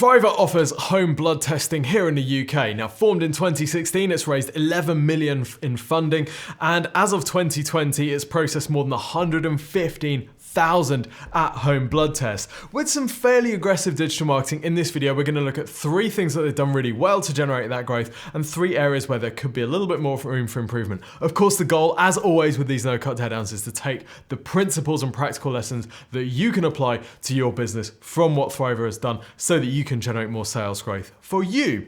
Thriva offers home blood testing here in the UK. Now, formed in 2016, it's raised 11 million in funding, and as of 2020, it's processed more than 115,000 at-home blood tests. With some fairly aggressive digital marketing, in this video, we're going to look at 3 things that they've done really well to generate that growth, and 3 areas where there could be a little bit more room for improvement. Of course, the goal, as always with these no-cut teardowns, is to take the principles and practical lessons that you can apply to your business from what Thriva has done, so that you can generate more sales growth for you.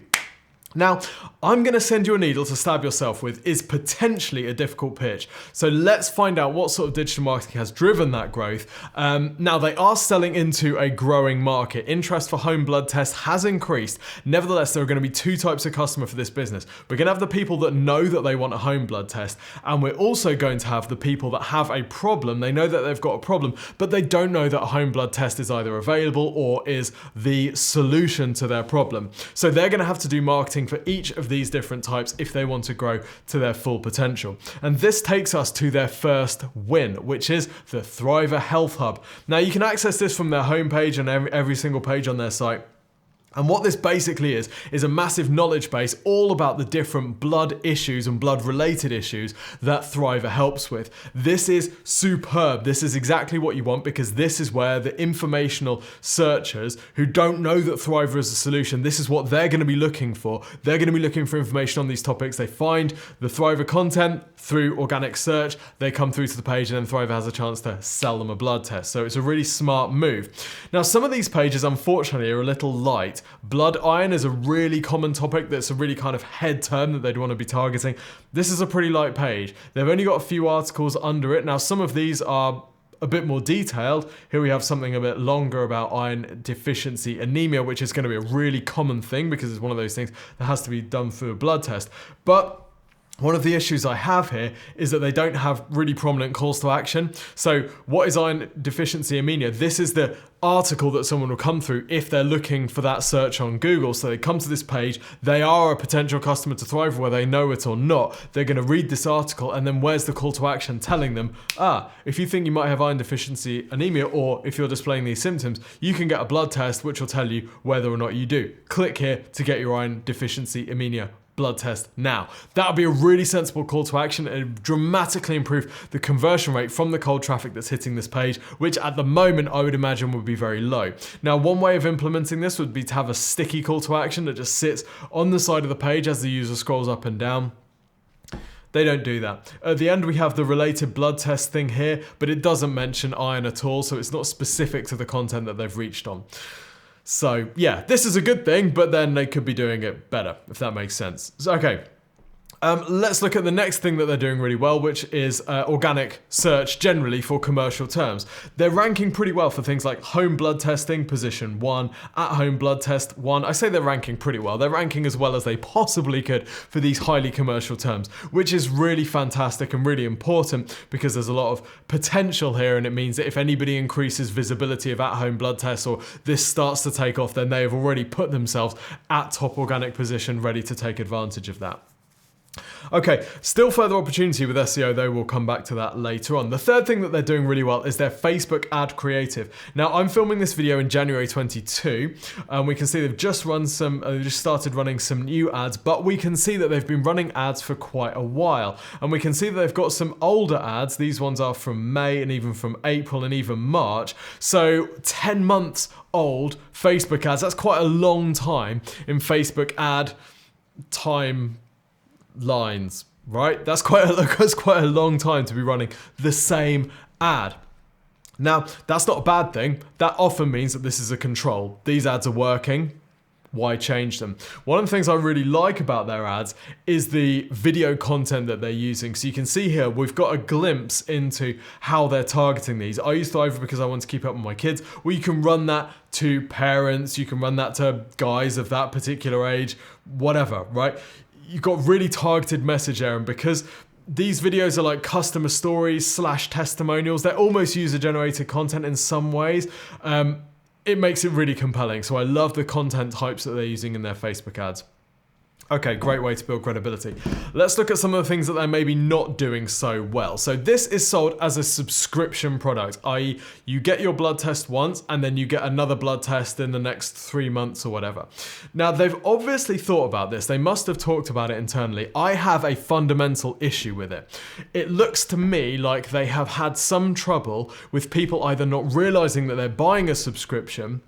Now, I'm going to send you a needle to stab yourself with is potentially a difficult pitch. So let's find out what sort of digital marketing has driven that growth. Now, they are selling into a growing market. Interest for home blood tests has increased. Nevertheless, there are going to be 2 types of customer for this business. We're going to have the people that know that they want a home blood test, and we're also going to have the people that have a problem. They know that they've got a problem, but they don't know that a home blood test is either available or is the solution to their problem. So they're going to have to do marketing for each of these different types if they want to grow to their full potential. And this takes us to their first win, which is the Thriva Health Hub. Now, you can access this from their homepage and every single page on their site. And what this basically is a massive knowledge base all about the different blood issues and blood related issues that Thriva helps with. This is superb. This is exactly what you want, because this is where the informational searchers who don't know that Thriva is a solution, this is what they're going to be looking for. They're going to be looking for information on these topics. They find the Thriva content through organic search. They come through to the page, and then Thriva has a chance to sell them a blood test. So it's a really smart move. Now, some of these pages, unfortunately, are a little light. Blood iron is a really common topic that's a really kind of head term that they'd want to be targeting. This is a pretty light page. They've only got a few articles under it. Now, some of these are a bit more detailed. Here we have something a bit longer about iron deficiency anemia, which is going to be a really common thing because it's one of those things that has to be done through a blood test. But one of the issues I have here is that they don't have really prominent calls to action. So what is iron deficiency anemia? This is the article that someone will come through if they're looking for that search on Google. So they come to this page, they are a potential customer to Thriva, whether they know it or not. They're going to read this article, and then where's the call to action telling them, if you think you might have iron deficiency anemia, or if you're displaying these symptoms, you can get a blood test which will tell you whether or not you do. Click here to get your iron deficiency anemia blood test now. That would be a really sensible call to action and dramatically improve the conversion rate from the cold traffic that's hitting this page, which at the moment I would imagine would be very low. Now, one way of implementing this would be to have a sticky call to action that just sits on the side of the page as the user scrolls up and down. They don't do that. At the end, we have the related blood test thing here, but it doesn't mention iron at all, so it's not specific to the content that they've reached on. So yeah, this is a good thing, but then they could be doing it better, if that makes sense. So, okay. Let's look at the next thing that they're doing really well, which is organic search generally for commercial terms. They're ranking pretty well for things like home blood testing, position 1, at-home blood test 1. I say they're ranking pretty well. They're ranking as well as they possibly could for these highly commercial terms, which is really fantastic and really important because there's a lot of potential here, and it means that if anybody increases visibility of at-home blood tests or this starts to take off, then they have already put themselves at top organic position, ready to take advantage of that. Okay, still further opportunity with SEO though, we'll come back to that later on. The third thing that they're doing really well is their Facebook ad creative. Now, I'm filming this video in January 22, and we can see they've just started running some new ads, but we can see that they've been running ads for quite a while. And we can see that they've got some older ads. These ones are from May and even from April and even March. So 10 months old Facebook ads, that's quite a long time in Facebook ad time lines, right? That's quite a long time to be running the same ad. Now, that's not a bad thing. That often means that this is a control. These ads are working. Why change them? One of the things I really like about their ads is the video content that they're using. So you can see here, we've got a glimpse into how they're targeting these. I use Thriva because I want to keep up with my kids. Well, you can run that to parents. You can run that to guys of that particular age, whatever, right? You've got really targeted message there, and because these videos are like customer stories / testimonials, they're almost user-generated content in some ways. It makes it really compelling. So I love the content types that they're using in their Facebook ads. Okay, great way to build credibility. Let's look at some of the things that they're maybe not doing so well. So this is sold as a subscription product, i.e. you get your blood test once and then you get another blood test in the next 3 months or whatever. Now, they've obviously thought about this. They must have talked about it internally. I have a fundamental issue with it. It looks to me like they have had some trouble with people either not realizing that they're buying a subscription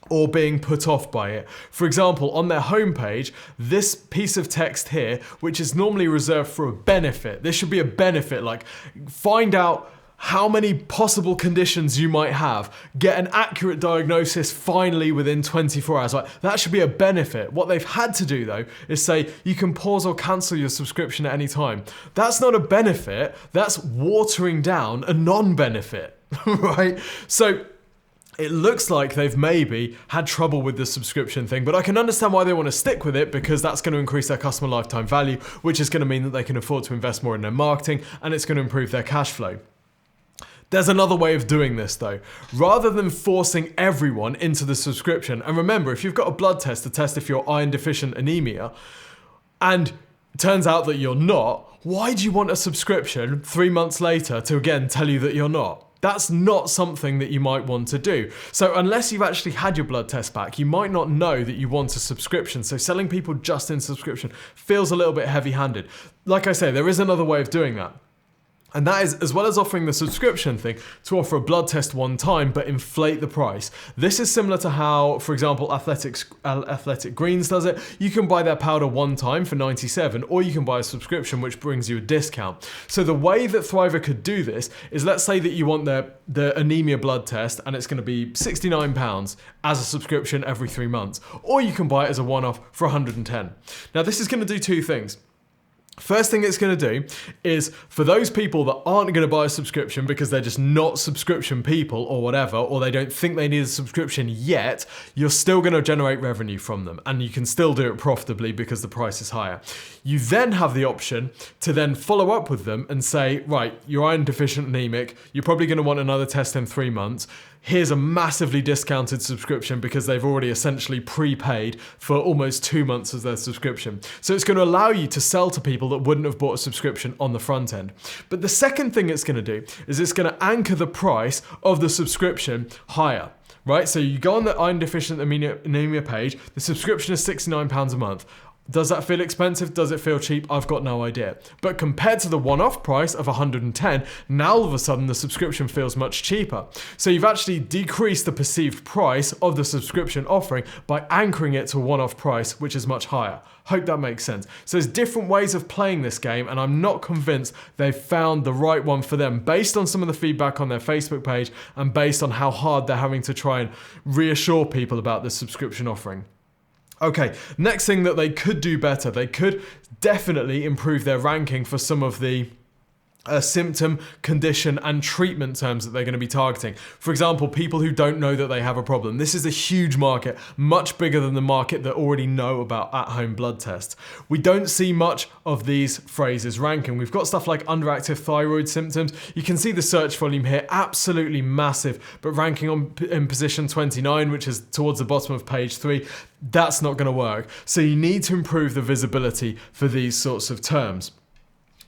or being put off by it. For example, on their homepage, this piece of text here, which is normally reserved for a benefit, this should be a benefit, like find out how many possible conditions you might have, get an accurate diagnosis finally within 24 hours. Like, that should be a benefit. What they've had to do though is say you can pause or cancel your subscription at any time. That's not a benefit, that's watering down a non-benefit, right? So it looks like they've maybe had trouble with the subscription thing, but I can understand why they want to stick with it, because that's going to increase their customer lifetime value, which is going to mean that they can afford to invest more in their marketing, and it's going to improve their cash flow. There's another way of doing this though. Rather than forcing everyone into the subscription, and remember, if you've got a blood test to test if you're iron deficient anemia, and it turns out that you're not, why do you want a subscription 3 months later to again tell you that you're not? That's not something that you might want to do. So unless you've actually had your blood test back, you might not know that you want a subscription. So selling people just in subscription feels a little bit heavy-handed. Like I say, there is another way of doing that. And that is, as well as offering the subscription thing, to offer a blood test one time, but inflate the price. This is similar to how, for example, Athletic Greens does it. You can buy their powder one time for $97, or you can buy a subscription, which brings you a discount. So the way that Thriva could do this is, let's say that you want the anemia blood test, and it's going to be £69 as a subscription every 3 months, or you can buy it as a one-off for $110. Now, this is going to do two things. First thing it's going to do is, for those people that aren't going to buy a subscription because they're just not subscription people or whatever, or they don't think they need a subscription yet, you're still going to generate revenue from them, and you can still do it profitably because the price is higher. You then have the option to then follow up with them and say, right, you're iron deficient anemic, you're probably going to want another test in 3 months. Here's a massively discounted subscription because they've already essentially prepaid for almost 2 months of their subscription. So it's going to allow you to sell to people that wouldn't have bought a subscription on the front end. But the second thing it's going to do is it's going to anchor the price of the subscription higher. Right? So you go on the iron deficient anemia page, the subscription is £69 a month. Does that feel expensive? Does it feel cheap? I've got no idea. But compared to the one-off price of $110, now all of a sudden the subscription feels much cheaper. So you've actually decreased the perceived price of the subscription offering by anchoring it to a one-off price, which is much higher. Hope that makes sense. So there's different ways of playing this game, and I'm not convinced they've found the right one for them based on some of the feedback on their Facebook page and based on how hard they're having to try and reassure people about the subscription offering. Okay, next thing that they could do better, they could definitely improve their ranking for some of the symptom, condition, and treatment terms that they're going to be targeting. For example, people who don't know that they have a problem. This is a huge market, much bigger than the market that already know about at-home blood tests. We don't see much of these phrases ranking. We've got stuff like underactive thyroid symptoms. You can see the search volume here, absolutely massive, but ranking in position 29, which is towards the bottom of page 3, that's not going to work. So you need to improve the visibility for these sorts of terms.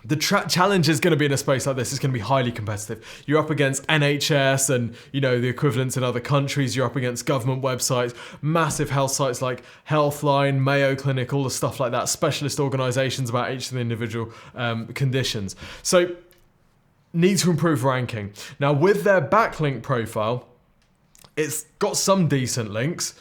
The challenge is going to be in a space like this. It's going to be highly competitive. You're up against NHS and, the equivalents in other countries. You're up against government websites, massive health sites like Healthline, Mayo Clinic, all the stuff like that, specialist organizations about each of the individual conditions. So need to improve ranking. Now, with their backlink profile, it's got some decent links,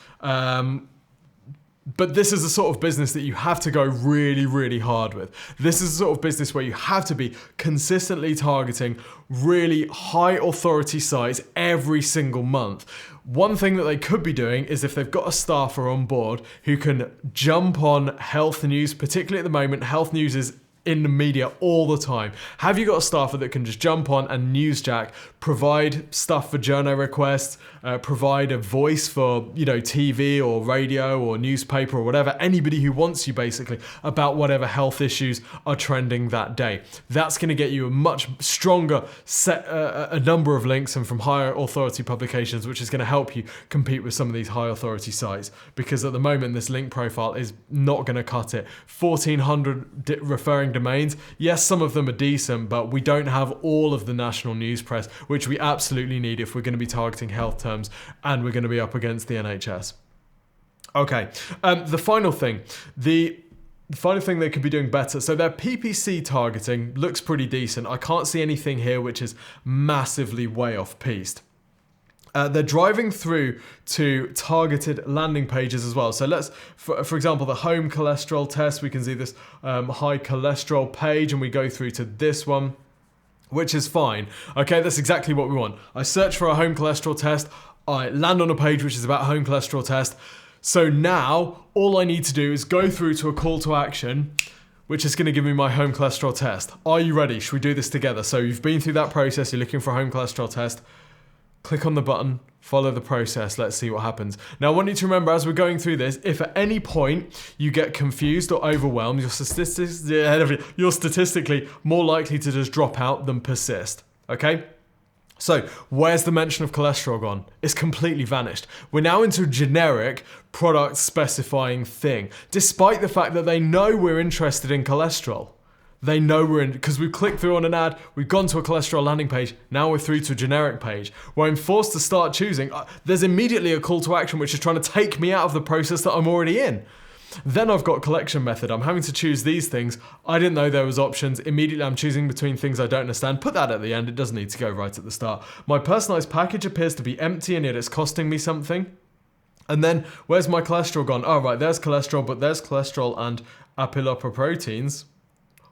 but this is the sort of business that you have to go really, really hard with. This is the sort of business where you have to be consistently targeting really high authority sites every single month. One thing that they could be doing is, if they've got a staffer on board who can jump on health news, particularly at the moment, health news is in the media all the time. Have you got a staffer that can just jump on and newsjack, provide stuff for journo requests, provide a voice for, TV or radio or newspaper or whatever, anybody who wants you basically, about whatever health issues are trending that day. That's going to get you a much stronger set, a number of links and from higher authority publications, which is going to help you compete with some of these high authority sites, because at the moment this link profile is not going to cut it. 1,400 referring domains. Yes, some of them are decent, but we don't have all of the national news press, which we absolutely need if we're going to be targeting health terms and we're going to be up against the NHS. Okay, the final thing they could be doing better. So their PPC targeting looks pretty decent. I can't see anything here which is massively way off-piste. They're driving through to targeted landing pages as well. So let's, for example, the home cholesterol test, we can see this high cholesterol page and we go through to this one, which is fine. Okay, that's exactly what we want. I search for a home cholesterol test. I land on a page which is about home cholesterol test. So now all I need to do is go through to a call to action, which is going to give me my home cholesterol test. Are you ready? Should we do this together? So you've been through that process. You're looking for a home cholesterol test. Click on the button, follow the process, let's see what happens. Now I want you to remember as we're going through this, if at any point you get confused or overwhelmed, you're statistically more likely to just drop out than persist, okay? So where's the mention of cholesterol gone? It's completely vanished. We're now into a generic product specifying thing, despite the fact that they know we're interested in cholesterol. They know we're in, because we've clicked through on an ad, we've gone to a cholesterol landing page, now we're through to a generic page, where I'm forced to start choosing. There's immediately a call to action which is trying to take me out of the process that I'm already in. Then I've got collection method. I'm having to choose these things. I didn't know there was options. Immediately I'm choosing between things I don't understand. Put that at the end. It doesn't need to go right at the start. My personalized package appears to be empty and yet it's costing me something. And then where's my cholesterol gone? Oh, right, there's cholesterol, but there's cholesterol and apolipoproteins.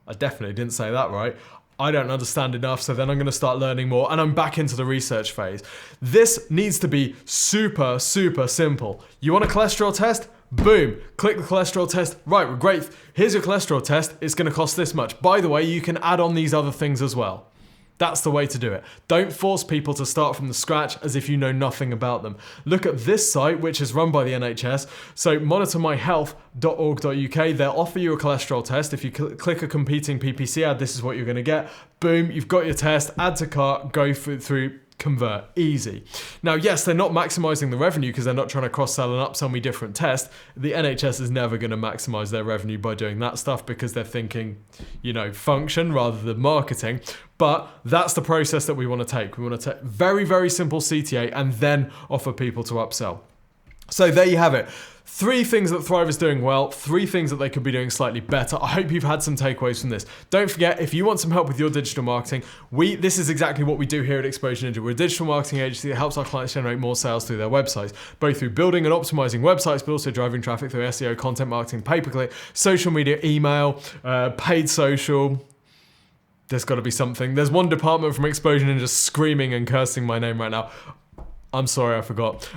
I definitely didn't say that right. I don't understand enough, so then I'm going to start learning more, and I'm back into the research phase. This needs to be super, super simple. You want a cholesterol test? Boom, click the cholesterol test. Right, great. Here's your cholesterol test. It's going to cost this much. By the way, you can add on these other things as well. That's the way to do it. Don't force people to start from the scratch as if you know nothing about them. Look at this site, which is run by the NHS. So monitormyhealth.org.uk, they'll offer you a cholesterol test. If you click a competing PPC ad, this is what you're going to get. Boom, you've got your test, add to cart, go through, convert, easy. Now, yes, they're not maximizing the revenue because they're not trying to cross-sell and upsell me different tests. The NHS is never going to maximize their revenue by doing that stuff because they're thinking, function rather than marketing. But that's the process that we want to take. We want to take very, very simple CTA and then offer people to upsell. So there you have it. 3 things that Thriva is doing well, 3 things that they could be doing slightly better. I hope you've had some takeaways from this. Don't forget, if you want some help with your digital marketing, this is exactly what we do here at Exposure Ninja. We're a digital marketing agency that helps our clients generate more sales through their websites, both through building and optimizing websites, but also driving traffic through SEO, content marketing, pay-per-click, social media, email, paid social. There's got to be something. There's one department from Exposure Ninja screaming and cursing my name right now. I'm sorry, I forgot.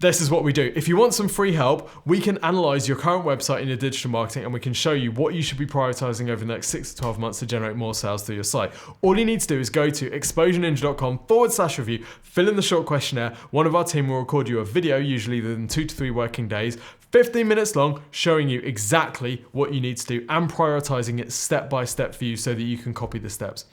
This is what we do. If you want some free help, we can analyze your current website in your digital marketing and we can show you what you should be prioritizing over the next 6 to 12 months to generate more sales through your site. All you need to do is go to exposureninja.com/review, fill in the short questionnaire. One of our team will record you a video, usually within 2 to 3 working days, 15 minutes long, showing you exactly what you need to do and prioritizing it step by step for you so that you can copy the steps.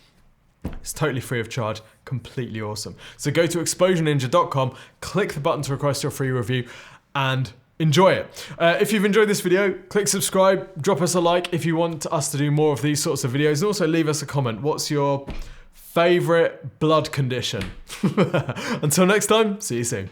It's totally free of charge, completely awesome. So go to exposureninja.com, click the button to request your free review, and enjoy it. If you've enjoyed this video, click subscribe, drop us a like if you want us to do more of these sorts of videos, and also leave us a comment. What's your favorite blood condition? Until next time, see you soon.